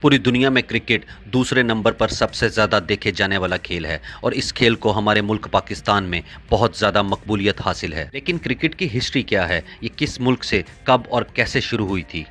पूरी दुनिया में क्रिकेट दूसरे नंबर पर सबसे ज़्यादा देखे जाने वाला खेल है और इस खेल को हमारे मुल्क पाकिस्तान में बहुत ज़्यादा मकबूलियत हासिल है। लेकिन क्रिकेट की हिस्ट्री क्या है, ये किस मुल्क से कब और कैसे शुरू हुई थी?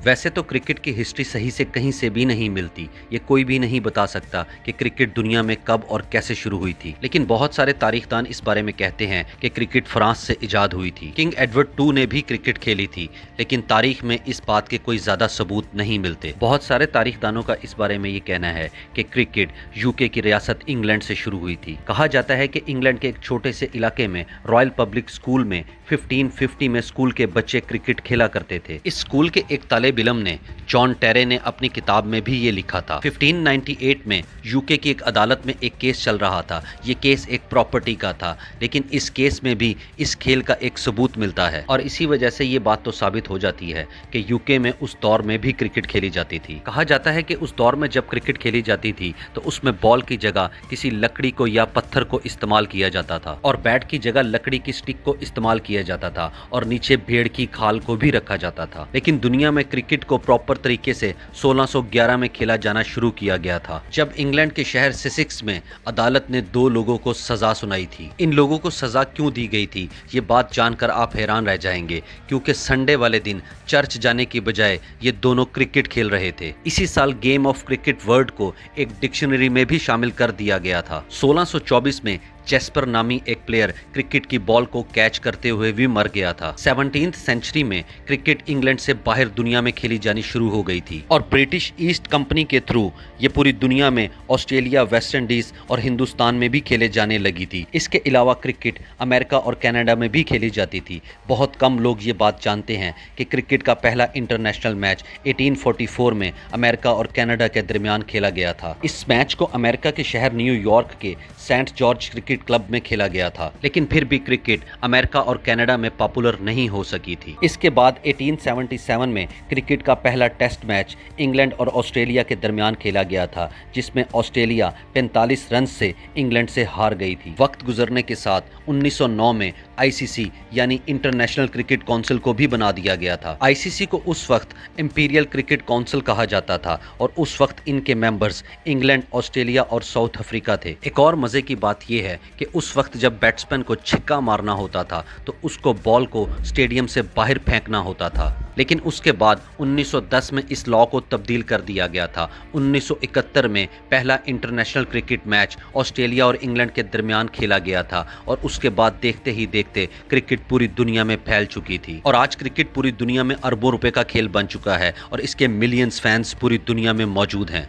वैसे तो क्रिकेट की हिस्ट्री सही से कहीं से भी नहीं मिलती। ये कोई भी नहीं बता सकता कि क्रिकेट दुनिया में कब और कैसे शुरू हुई थी। लेकिन बहुत सारे तारीखदान इस बारे में कहते हैं कि क्रिकेट फ्रांस से इजाद हुई थी। किंग एडवर्ड II ने भी क्रिकेट खेली थी, लेकिन तारीख में इस बात के कोई ज्यादा सबूत नहीं मिलते। बहुत सारे तारीखदानों का इस बारे में ये कहना है कि क्रिकेट यूके की रियासत इंग्लैंड से शुरू हुई थी। कहा जाता है कि इंग्लैंड के एक छोटे से इलाके में रॉयल पब्लिक स्कूल में 1550 में स्कूल के बच्चे क्रिकेट खेला करते थे। इस स्कूल के एक तालिब इल्म ने, जॉन टेरे ने, अपनी किताब में भी ये लिखा था। 1598 में यूके की एक अदालत में एक केस चल रहा था। ये केस एक प्रॉपर्टी का था, लेकिन इस केस में भी इस खेल का एक सबूत मिलता है और इसी वजह से ये बात तो साबित हो जाती है कि यूके में उस दौर में भी क्रिकेट खेली जाती थी। कहा जाता है कि उस दौर में जब क्रिकेट खेली जाती थी तो उसमें बॉल की जगह किसी लकड़ी को या पत्थर को इस्तेमाल किया जाता था और बैट की जगह लकड़ी की स्टिक को इस्तेमाल किया जाता था और नीचे भेड़ की खाल को भी रखा जाता था। लेकिन दुनिया में क्रिकेट को प्रॉपर तरीके से 1611 में खेला जाना शुरू किया गया था, जब इंग्लैंड के शहर सिसिक्स में अदालत ने 2 लोगों को सजा सुनाई थी। इन लोगों को सजा क्यों दी गई थी, ये बात जानकर आप हैरान रह जाएंगे, क्योंकि संडे वाले दिन चर्च जाने की बजाय ये दोनों क्रिकेट खेल रहे थे। इसी साल गेम ऑफ क्रिकेट वर्ड को एक डिक्शनरी में भी शामिल कर दिया गया था। 1624 में चेस्पर नामी एक प्लेयर क्रिकेट की बॉल को कैच करते हुए भी मर गया था। 17th सेंचुरी में क्रिकेट इंग्लैंड से बाहर दुनिया में खेली जानी शुरू हो गई थी और ब्रिटिश ईस्ट कंपनी के थ्रू ये पूरी दुनिया में ऑस्ट्रेलिया, वेस्ट इंडीज और हिंदुस्तान में भी खेले जाने लगी थी। इसके अलावा क्रिकेट अमेरिका और कनाडा में भी खेली जाती थी। बहुत कम लोग ये बात जानते हैं कि क्रिकेट का पहला इंटरनेशनल मैच 1844 में अमेरिका और कनाडा के दरमियान खेला गया था। इस मैच को अमेरिका के शहर न्यूयॉर्क के सेंट जॉर्ज क्रिकेट क्लब में खेला गया था, लेकिन फिर भी क्रिकेट अमेरिका और कनाडा में पॉपुलर नहीं हो सकी थी। इसके बाद 1877 में क्रिकेट का पहला टेस्ट मैच इंग्लैंड और ऑस्ट्रेलिया के दरमियान खेला गया था, जिसमें ऑस्ट्रेलिया 45 रन से इंग्लैंड से हार गई थी। वक्त गुजरने के साथ 1909 में आईसीसी यानी इंटरनेशनल क्रिकेट काउंसिल को भी बना दिया गया था। आईसीसी को उस वक्त इंपीरियल क्रिकेट काउंसिल कहा जाता था और उस वक्त इनके मेंबर्स इंग्लैंड, ऑस्ट्रेलिया और साउथ अफ्रीका थे। एक और मजे की बात यह है कि उस वक्त जब बैट्समैन को छिक्का मारना होता था तो उसको बॉल को स्टेडियम से बाहर फेंकना होता था, लेकिन उसके बाद 1910 में इस लॉ को तब्दील कर दिया गया था। 1971 में पहला इंटरनेशनल क्रिकेट मैच ऑस्ट्रेलिया और इंग्लैंड के दरमियान खेला गया था और उसके बाद देखते ही देखते क्रिकेट पूरी दुनिया में फैल चुकी थी और आज क्रिकेट पूरी दुनिया में अरबों रुपए का खेल बन चुका है और इसके मिलियंस फैंस पूरी दुनिया में मौजूद हैं।